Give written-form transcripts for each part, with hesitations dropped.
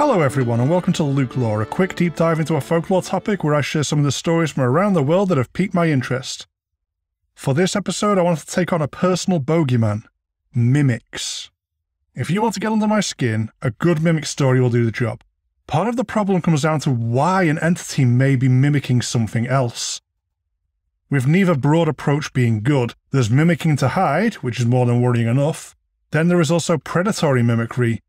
Hello everyone and welcome to LukeLore, a quick deep dive into a folklore topic where I share some of the stories from around the world that have piqued my interest. For this episode I wanted to take on a personal bogeyman, mimics. If you want to get under my skin, a good mimic story will do the job. Part of the problem comes down to why an entity may be mimicking something else. With neither broad approach being good, there's mimicking to hide, which is more than worrying enough. Then there is also predatory mimicry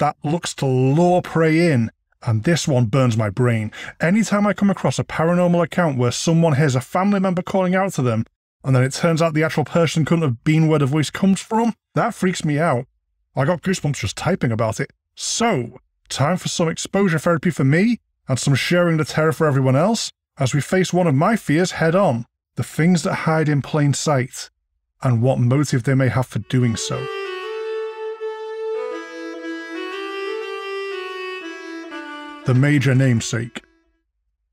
that looks to lure prey in, and this one burns my brain. Anytime I come across a paranormal account where someone hears a family member calling out to them, and then it turns out the actual person couldn't have been where the voice comes from, that freaks me out. I got goosebumps just typing about it. So, time for some exposure therapy for me, and some sharing the terror for everyone else, as we face one of my fears head on, the things that hide in plain sight, and what motive they may have for doing so. The major namesake.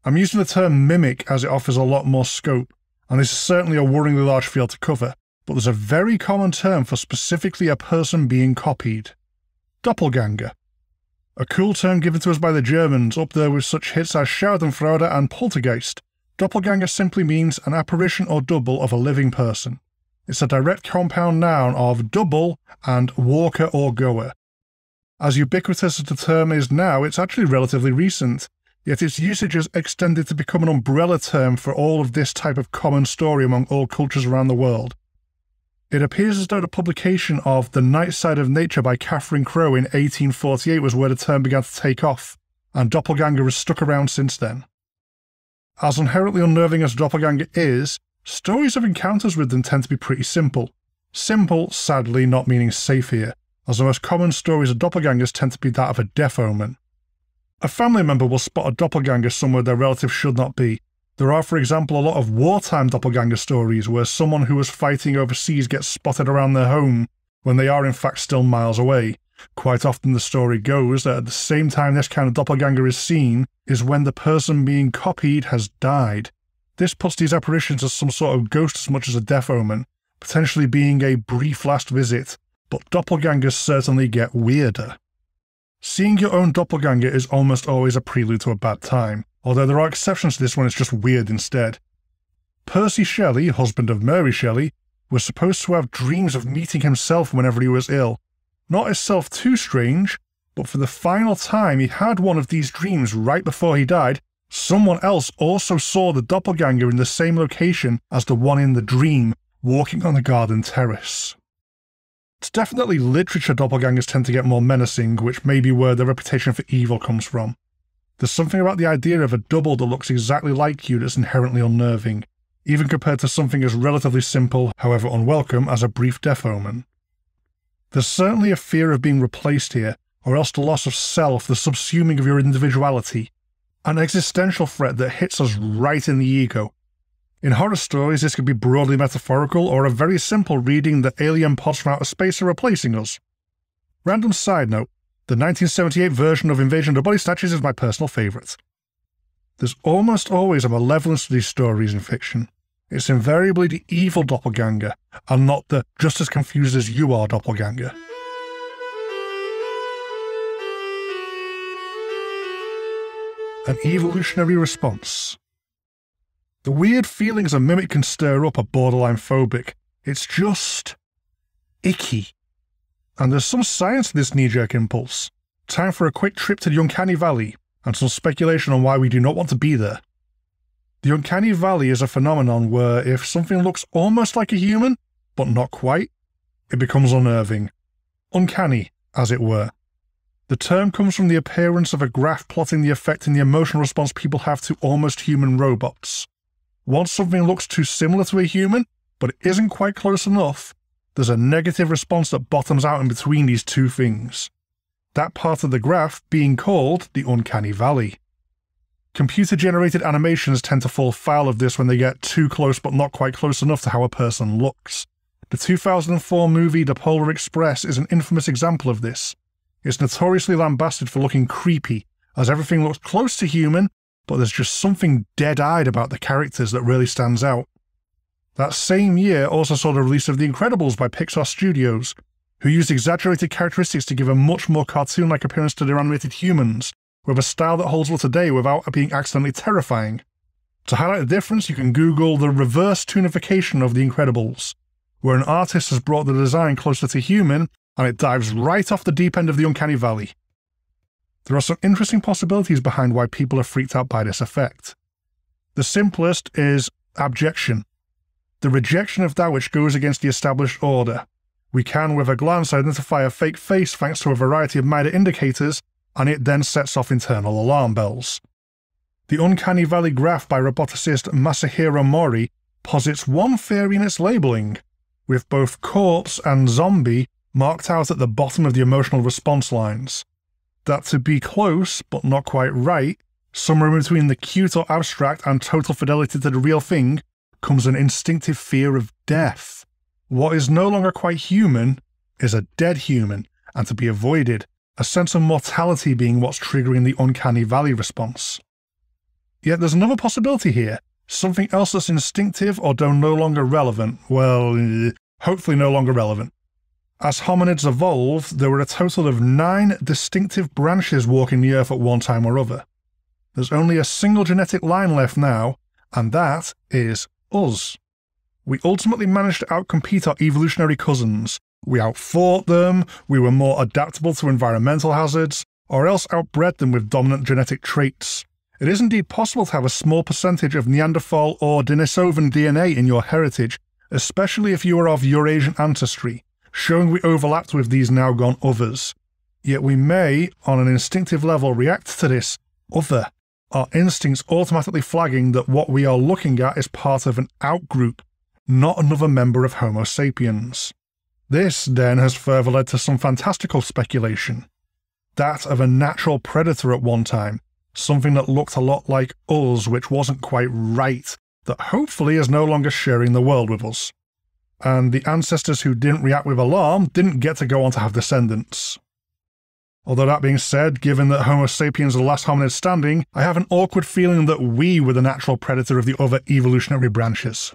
I'm using the term mimic as it offers a lot more scope, and this is certainly a worryingly large field to cover, but there's a very common term for specifically a person being copied. Doppelganger. A cool term given to us by the Germans, up there with such hits as Schadenfreude and Poltergeist. Doppelganger simply means an apparition or double of a living person. It's a direct compound noun of double and walker or goer. As ubiquitous as the term is now, it's actually relatively recent, yet its usage has extended to become an umbrella term for all of this type of common story among all cultures around the world. It appears as though the publication of The Night Side of Nature by Catherine Crowe in 1848 was where the term began to take off, and doppelganger has stuck around since then. As inherently unnerving as doppelganger is, stories of encounters with them tend to be pretty simple. Simple, sadly, not meaning safe here, as the most common stories of doppelgangers tend to be that of a death omen. A family member will spot a doppelganger somewhere their relative should not be. There are, for example, a lot of wartime doppelganger stories where someone who was fighting overseas gets spotted around their home when they are in fact still miles away. Quite often the story goes that at the same time this kind of doppelganger is seen is when the person being copied has died. This puts these apparitions as some sort of ghost as much as a death omen, potentially being a brief last visit. But doppelgangers certainly get weirder. Seeing your own doppelganger is almost always a prelude to a bad time, although there are exceptions to this when it's just weird instead. Percy Shelley, husband of Mary Shelley, was supposed to have dreams of meeting himself whenever he was ill. Not himself too strange, but for the final time he had one of these dreams right before he died, someone else also saw the doppelganger in the same location as the one in the dream, walking on the garden terrace. It's definitely literature doppelgangers tend to get more menacing, which may be where the reputation for evil comes from. There's something about the idea of a double that looks exactly like you that's inherently unnerving, even compared to something as relatively simple, however unwelcome, as a brief death omen. There's certainly a fear of being replaced here, or else the loss of self, the subsuming of your individuality, an existential threat that hits us right in the ego. In horror stories, this could be broadly metaphorical, or a very simple reading that alien pods from outer space are replacing us. Random side note, the 1978 version of Invasion of the Body Snatchers is my personal favourite. There's almost always a malevolence to these stories in fiction. It's invariably the evil doppelganger, and not the just as confused as you are doppelganger. An evolutionary response. The weird feelings a mimic can stir up are borderline phobic. It's just icky. And there's some science to this knee-jerk impulse. Time for a quick trip to the Uncanny Valley, and some speculation on why we do not want to be there. The Uncanny Valley is a phenomenon where if something looks almost like a human, but not quite, it becomes unnerving. Uncanny, as it were. The term comes from the appearance of a graph plotting the effect and the emotional response people have to almost human robots. Once something looks too similar to a human, but it isn't quite close enough, there's a negative response that bottoms out in between these two things. That part of the graph being called the Uncanny Valley. Computer-generated animations tend to fall foul of this when they get too close but not quite close enough to how a person looks. The 2004 movie The Polar Express is an infamous example of this. It's notoriously lambasted for looking creepy, as everything looks close to human, but there's just something dead-eyed about the characters that really stands out. That same year also saw the release of The Incredibles by Pixar Studios, who used exaggerated characteristics to give a much more cartoon-like appearance to their animated humans, with a style that holds up today without being accidentally terrifying. To highlight the difference, you can Google the reverse toonification of The Incredibles, where an artist has brought the design closer to human, and it dives right off the deep end of the Uncanny Valley. There are some interesting possibilities behind why people are freaked out by this effect. The simplest is abjection, the rejection of that which goes against the established order. We can, with a glance, identify a fake face thanks to a variety of minor indicators, and it then sets off internal alarm bells. The Uncanny Valley graph by roboticist Masahiro Mori posits one theory in its labelling, with both corpse and zombie marked out at the bottom of the emotional response lines. That to be close, but not quite right, somewhere between the cute or abstract and total fidelity to the real thing, comes an instinctive fear of death. What is no longer quite human is a dead human, and to be avoided, a sense of mortality being what's triggering the Uncanny Valley response. Yet there's another possibility here, something else that's instinctive or though no longer relevant, well, hopefully no longer relevant. As hominids evolved, there were a total of 9 distinctive branches walking the earth at one time or other. There's only a single genetic line left now, and that is us. We ultimately managed to outcompete our evolutionary cousins. We outfought them, we were more adaptable to environmental hazards, or else outbred them with dominant genetic traits. It is indeed possible to have a small percentage of Neanderthal or Denisovan DNA in your heritage, especially if you are of Eurasian ancestry, showing we overlapped with these now gone others. Yet we may, on an instinctive level, react to this other, our instincts automatically flagging that what we are looking at is part of an outgroup, not another member of Homo sapiens. This, then, has further led to some fantastical speculation. That of a natural predator at one time, something that looked a lot like us which wasn't quite right, that hopefully is no longer sharing the world with us. And the ancestors who didn't react with alarm didn't get to go on to have descendants. Although that being said, given that Homo sapiens are the last hominid standing, I have an awkward feeling that we were the natural predator of the other evolutionary branches.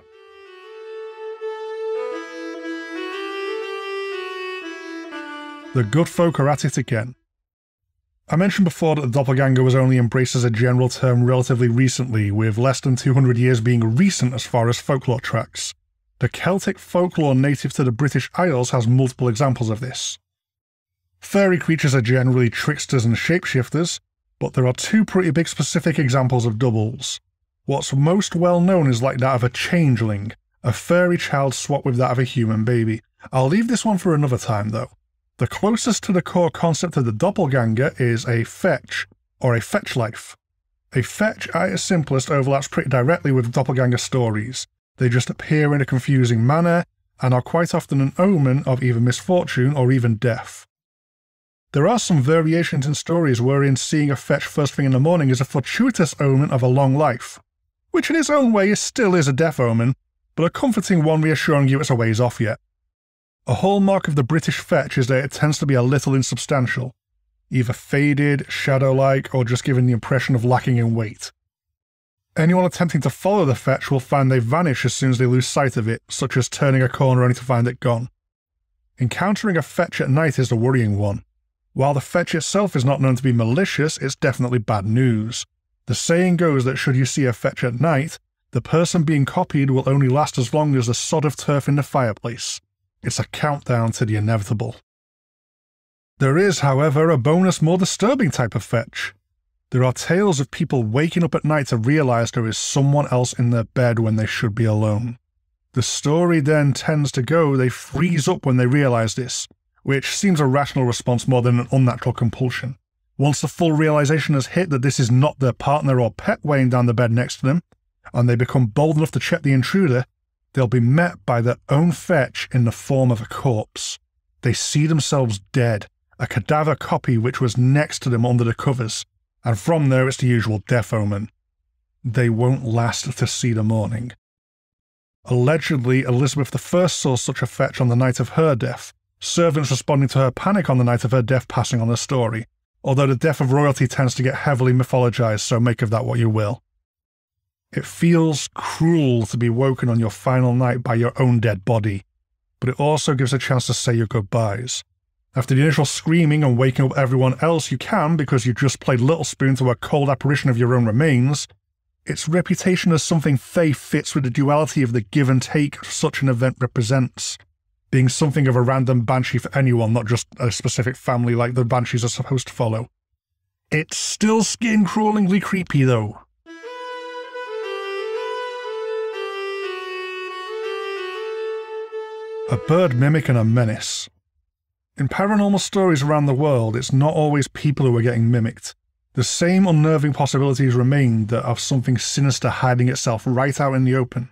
The good folk are at it again. I mentioned before that the doppelganger was only embraced as a general term relatively recently, with less than 200 years being recent as far as folklore tracks. The Celtic folklore native to the British Isles has multiple examples of this. Fairy creatures are generally tricksters and shapeshifters, but there are 2 pretty big specific examples of doubles. What's most well known is like that of a changeling, a fairy child swapped with that of a human baby. I'll leave this one for another time though. The closest to the core concept of the doppelganger is a fetch, or a fetch life. A fetch at its simplest overlaps pretty directly with doppelganger stories. They just appear in a confusing manner, and are quite often an omen of either misfortune or even death. There are some variations in stories wherein seeing a fetch first thing in the morning is a fortuitous omen of a long life, which in its own way still is a death omen, but a comforting one reassuring you it's a ways off yet. A hallmark of the British fetch is that it tends to be a little insubstantial, either faded, shadow-like, or just giving the impression of lacking in weight. Anyone attempting to follow the fetch will find they vanish as soon as they lose sight of it, such as turning a corner only to find it gone. Encountering a fetch at night is a worrying one. While the fetch itself is not known to be malicious, it's definitely bad news. The saying goes that should you see a fetch at night, the person being copied will only last as long as the sod of turf in the fireplace. It's a countdown to the inevitable. There is, however, a bonus, more disturbing type of fetch. There are tales of people waking up at night to realise there is someone else in their bed when they should be alone. The story then tends to go they freeze up when they realise this, which seems a rational response more than an unnatural compulsion. Once the full realisation has hit that this is not their partner or pet weighing down the bed next to them, and they become bold enough to check the intruder, they'll be met by their own fetch in the form of a corpse. They see themselves dead, a cadaver copy which was next to them under the covers, and from there it's the usual death omen. They won't last to see the morning. Allegedly, Elizabeth I saw such a fetch on the night of her death, servants responding to her panic on the night of her death passing on the story, although the death of royalty tends to get heavily mythologized, so make of that what you will. It feels cruel to be woken on your final night by your own dead body, but it also gives a chance to say your goodbyes. After the initial screaming and waking up everyone else you can because you just played Little Spoon to a cold apparition of your own remains, its reputation as something fey fits with the duality of the give and take such an event represents, being something of a random banshee for anyone, not just a specific family like the banshees are supposed to follow. It's still skin-crawlingly creepy though. A bird mimic and a menace. In paranormal stories around the world, it's not always people who are getting mimicked. The same unnerving possibilities remain that of something sinister hiding itself right out in the open.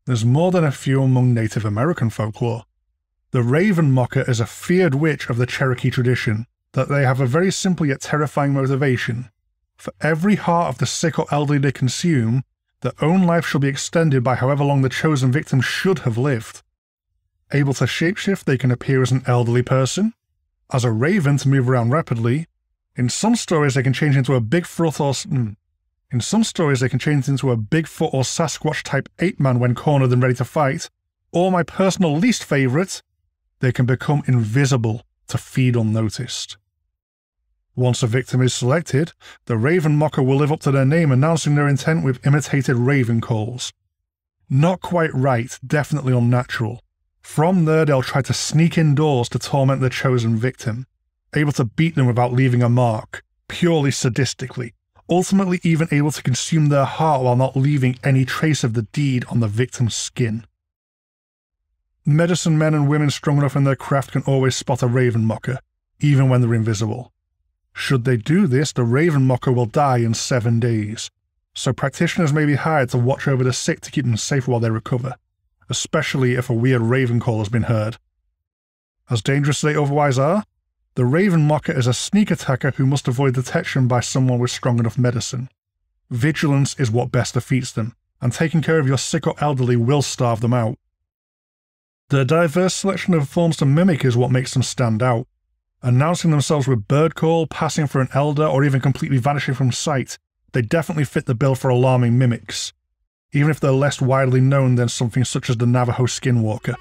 There's more than a few among Native American folklore. The raven mocker is a feared witch of the Cherokee tradition, that they have a very simple yet terrifying motivation. For every heart of the sick or elderly they consume, their own life shall be extended by however long the chosen victim should have lived. Able to shapeshift, they can appear as an elderly person, as a raven to move around rapidly. In some stories, they can change into a Bigfoot or Sasquatch type ape man when cornered and ready to fight. Or my personal least favourite, they can become invisible to feed unnoticed. Once a victim is selected, the raven mocker will live up to their name, announcing their intent with imitated raven calls. Not quite right, definitely unnatural. From there, they'll try to sneak indoors to torment their chosen victim, able to beat them without leaving a mark, purely sadistically, ultimately even able to consume their heart while not leaving any trace of the deed on the victim's skin. Medicine men and women strong enough in their craft can always spot a raven mocker, even when they're invisible. Should they do this, the raven mocker will die in 7 days, so practitioners may be hired to watch over the sick to keep them safe while they recover, especially if a weird raven call has been heard. As dangerous as they otherwise are, the raven mocker is a sneak attacker who must avoid detection by someone with strong enough medicine. Vigilance is what best defeats them, and taking care of your sick or elderly will starve them out. The diverse selection of forms to mimic is what makes them stand out. Announcing themselves with bird call, passing for an elder, or even completely vanishing from sight, they definitely fit the bill for alarming mimics, even if they're less widely known than something such as the Navajo skinwalker.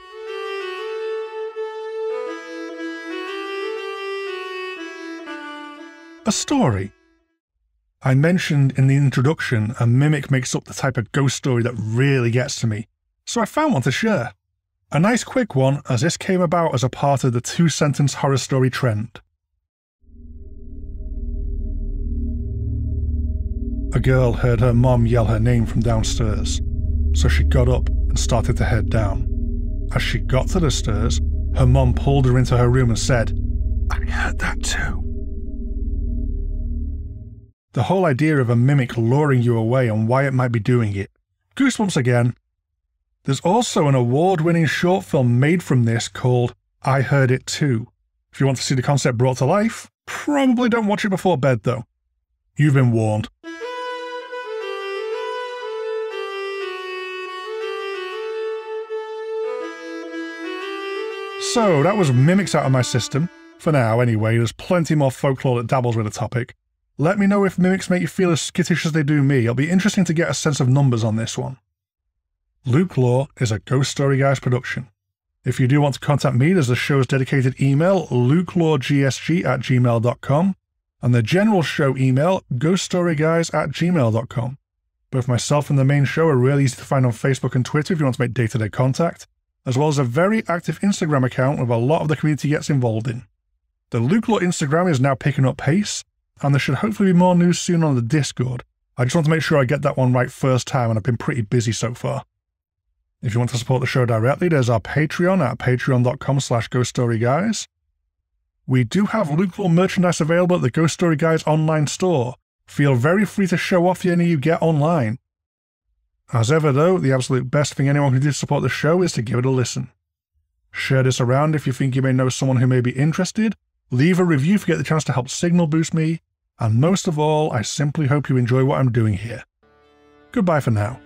A story. I mentioned in the introduction a mimic makes up the type of ghost story that really gets to me, so I found one to share. A nice quick one, as this came about as a part of the 2-sentence horror story trend. A girl heard her mom yell her name from downstairs, so she got up and started to head down. As she got to the stairs, her mom pulled her into her room and said, "I heard that too." The whole idea of a mimic luring you away and why it might be doing it. Goosebumps again. There's also an award-winning short film made from this called I Heard It Too. If you want to see the concept brought to life, probably don't watch it before bed though. You've been warned. So that was mimics out of my system. For now anyway, there's plenty more folklore that dabbles with the topic. Let me know if mimics make you feel as skittish as they do me. It'll be interesting to get a sense of numbers on this one. LukeLore is a Ghost Story Guys production. If you do want to contact me, there's the show's dedicated email, lukeloregsg@gmail.com, and the general show email, ghoststoryguys@gmail.com. Both myself and the main show are really easy to find on Facebook and Twitter if you want to make day-to-day contact, as well as a very active Instagram account with a lot of the community gets involved in. The LukeLore Instagram is now picking up pace, and there should hopefully be more news soon on the Discord. I just want to make sure I get that one right first time, and I've been pretty busy so far. If you want to support the show directly, there's our Patreon at patreon.com/ghoststoryguys. We do have LukeLore merchandise available at the Ghost Story Guys online store. Feel very free to show off any you get online. As ever though, the absolute best thing anyone can do to support the show is to give it a listen. Share this around if you think you may know someone who may be interested, leave a review if you get the chance to help signal boost me, and most of all, I simply hope you enjoy what I'm doing here. Goodbye for now.